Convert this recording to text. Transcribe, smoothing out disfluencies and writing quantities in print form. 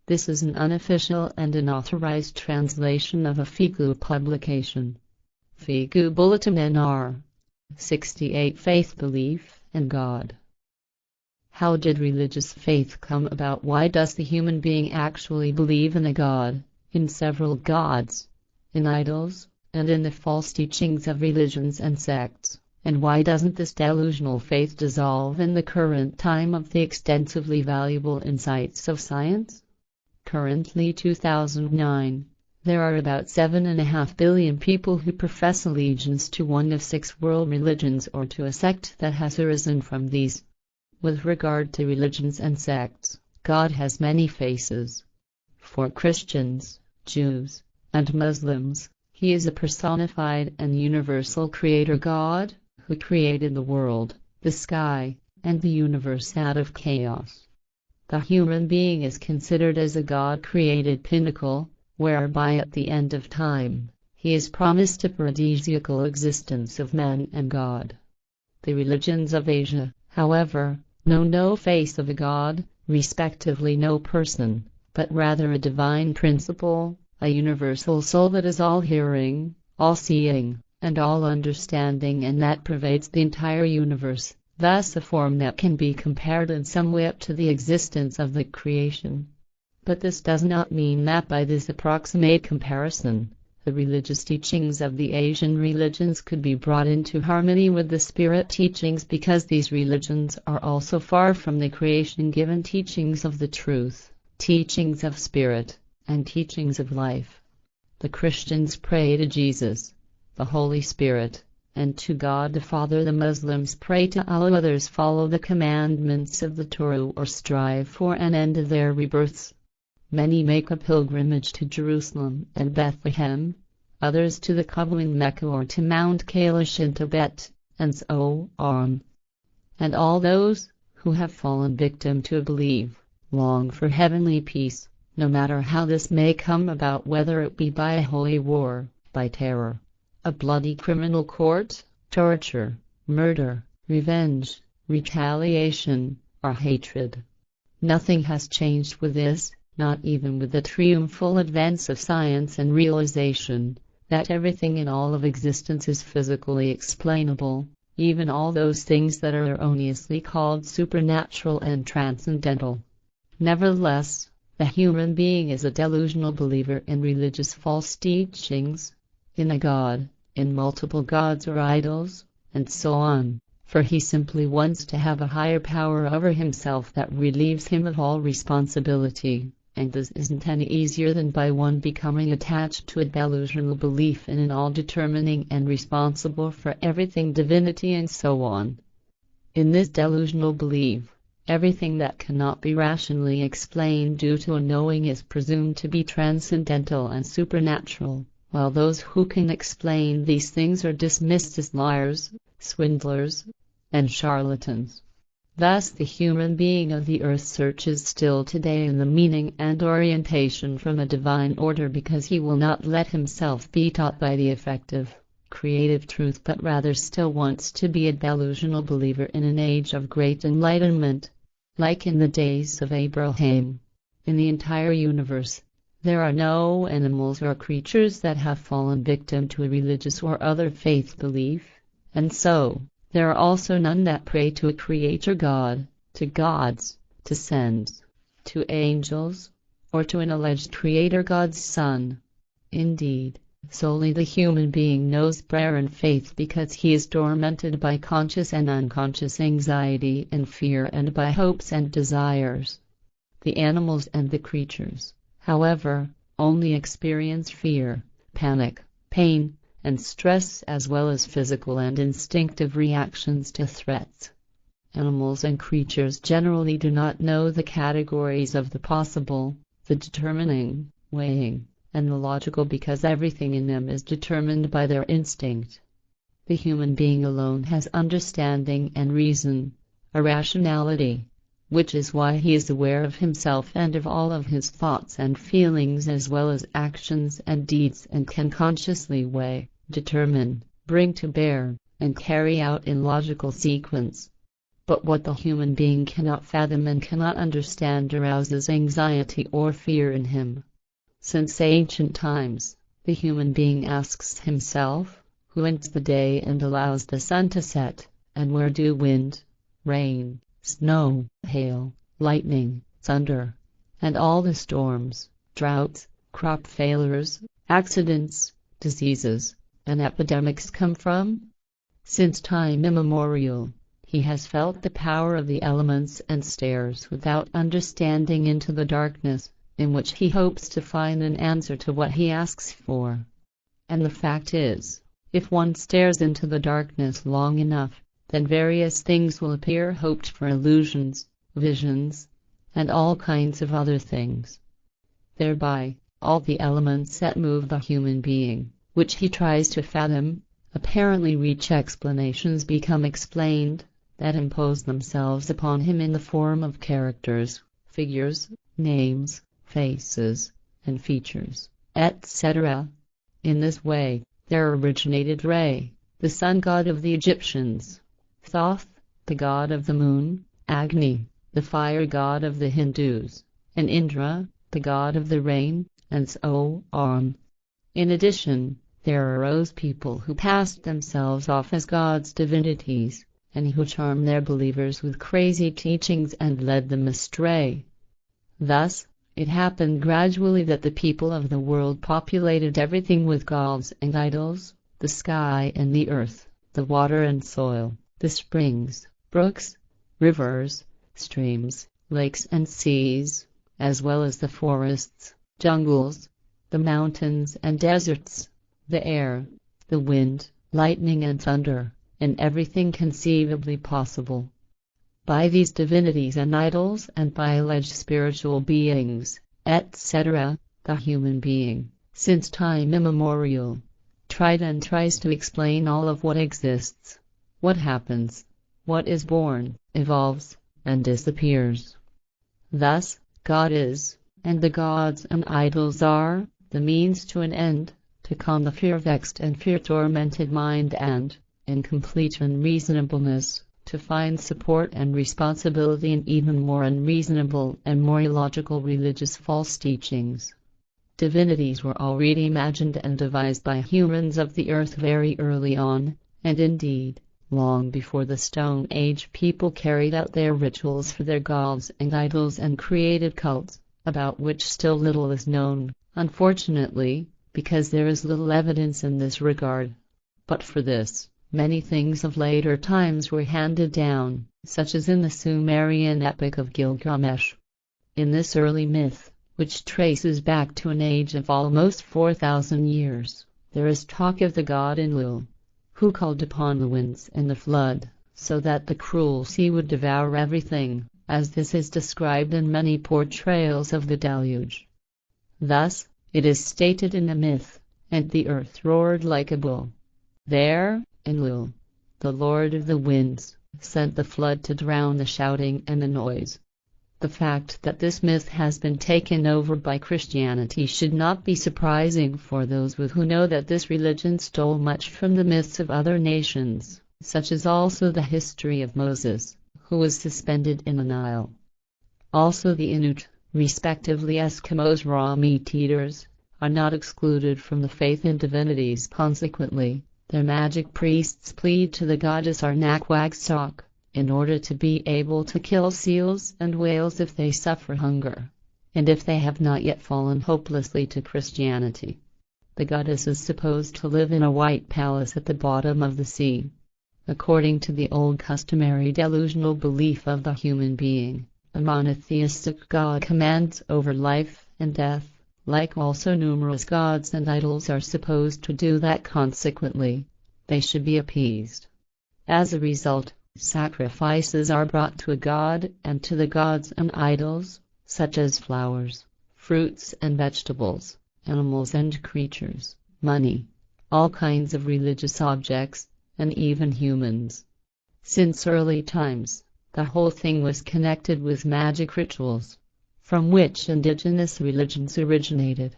This is an unofficial and unauthorized translation of a FIGU publication. FIGU Bulletin NR 68 Faith, Belief, and God. How did religious faith come about? Why does the human being actually believe in a God, in several gods, in idols, and in the false teachings of religions and sects? And why doesn't this delusional faith dissolve in the current time of the extensively valuable insights of science? Currently 2009, there are about 7.5 billion people who profess allegiance to one of 6 world religions or to a sect that has arisen from these. With regard to religions and sects, God has many faces. For Christians, Jews, and Muslims, He is a personified and universal creator God, who created the world, the sky, and the universe out of chaos. The human being is considered as a God-created pinnacle, whereby at the end of time, He is promised a paradisiacal existence of man and God. The religions of Asia, however, know no face of a God, respectively no person, but rather a divine principle, a universal soul that is all-hearing, all-seeing, and all-understanding, and that pervades the entire universe, thus a form that can be compared in some way up to the existence of the creation. But this does not mean that by this approximate comparison, the religious teachings of the Asian religions could be brought into harmony with the spirit teachings, because these religions are also far from the creation-given teachings of the truth, teachings of spirit, and teachings of life. The Christians pray to Jesus, the Holy Spirit, and to God the Father. The Muslims pray to Allah. Others follow the commandments of the Torah or strive for an end of their rebirths. Many make a pilgrimage to Jerusalem and Bethlehem, others to the Kaaba in Mecca or to Mount Kailash in Tibet, and so on. And all those who have fallen victim to a belief long for heavenly peace, no matter how this may come about, whether it be by a holy war, by terror, a bloody criminal court, torture, murder, revenge, retaliation, or hatred. Nothing has changed with this, not even with the triumphal advance of science and realization that everything in all of existence is physically explainable, even all those things that are erroneously called supernatural and transcendental. Nevertheless, the human being is a delusional believer in religious false teachings, in a God, in multiple gods or idols, and so on, for he simply wants to have a higher power over himself that relieves him of all responsibility, and this isn't any easier than by one becoming attached to a delusional belief in an all-determining and responsible for everything divinity and so on. In this delusional belief, everything that cannot be rationally explained due to a knowing is presumed to be transcendental and supernatural, while those who can explain these things are dismissed as liars, swindlers, and charlatans. Thus the human being of the earth searches still today in the meaning and orientation from a divine order, because he will not let himself be taught by the effective, creative truth, but rather still wants to be a delusional believer in an age of great enlightenment, like in the days of Abraham. In the entire universe, there are no animals or creatures that have fallen victim to a religious or other faith belief, and so there are also none that pray to a creator God, to gods, to saints, to angels, or to an alleged creator God's son. Indeed, solely the human being knows prayer and faith, because he is tormented by conscious and unconscious anxiety and fear, and by hopes and desires. The animals and the creatures, however, only experience fear, panic, pain, and stress, as well as physical and instinctive reactions to threats. Animals and creatures generally do not know the categories of the possible, the determining, weighing, and the logical, because everything in them is determined by their instinct. The human being alone has understanding and reason, a rationality, which is why he is aware of himself and of all of his thoughts and feelings, as well as actions and deeds, and can consciously weigh, determine, bring to bear, and carry out in logical sequence. But what the human being cannot fathom and cannot understand arouses anxiety or fear in him. Since ancient times, the human being asks himself, who ends the day and allows the sun to set, and where do wind, rain, snow, hail, lightning, thunder, and all the storms, droughts, crop failures, accidents, diseases, and epidemics come from? Since time immemorial, he has felt the power of the elements and stares without understanding into the darkness, in which he hopes to find an answer to what he asks for. And the fact is, if one stares into the darkness long enough, then various things will appear, hoped for illusions, visions, and all kinds of other things. Thereby, all the elements that move the human being, which he tries to fathom, apparently reach explanations, become explained, that impose themselves upon him in the form of characters, figures, names, faces, and features, etc. In this way, there originated Re, the sun god of the Egyptians, Thoth, the god of the moon, Agni, the fire god of the Hindus, and Indra, the god of the rain, and so on. In addition, there arose people who passed themselves off as gods, divinities, and who charmed their believers with crazy teachings and led them astray. Thus, it happened gradually that the people of the world populated everything with gods and idols, the sky and the earth, the water and soil, the springs, brooks, rivers, streams, lakes and seas, as well as the forests, jungles, the mountains and deserts, the air, the wind, lightning and thunder, and everything conceivably possible. By these divinities and idols and by alleged spiritual beings, etc., the human being, since time immemorial, tried and tries to explain all of what exists, what happens, what is born, evolves, and disappears. Thus, God is, and the gods and idols are, the means to an end, to calm the fear-vexed and fear-tormented mind and, in complete unreasonableness, to find support and responsibility in even more unreasonable and more illogical religious false teachings. Divinities were already imagined and devised by humans of the earth very early on, and indeed, long before the Stone Age people carried out their rituals for their gods and idols and created cults, about which still little is known, unfortunately, because there is little evidence in this regard. But for this, many things of later times were handed down, such as in the Sumerian epic of Gilgamesh. In this early myth, which traces back to an age of almost 4,000 years, there is talk of the god Enlil, who called upon the winds and the flood, so that the cruel sea would devour everything, as this is described in many portrayals of the deluge. Thus, it is stated in the myth, and the earth roared like a bull. There, Enlil, the lord of the winds, sent the flood to drown the shouting and the noise. The fact that this myth has been taken over by Christianity should not be surprising for those who know that this religion stole much from the myths of other nations, such as also the history of Moses, who was suspended in the Nile. Also the Inuit, respectively Eskimos, raw meat eaters, are not excluded from the faith in divinities. Consequently, their magic priests plead to the goddess Arnaquagsok, in order to be able to kill seals and whales if they suffer hunger, and if they have not yet fallen hopelessly to Christianity. The goddess is supposed to live in a white palace at the bottom of the sea. According to the old customary delusional belief of the human being, a monotheistic God commands over life and death, like also numerous gods and idols are supposed to do that. Consequently, they should be appeased. As a result, sacrifices are brought to a god and to the gods and idols, such as flowers, fruits and vegetables, animals and creatures, money, all kinds of religious objects, and even humans. Since early times, the whole thing was connected with magic rituals, from which indigenous religions originated.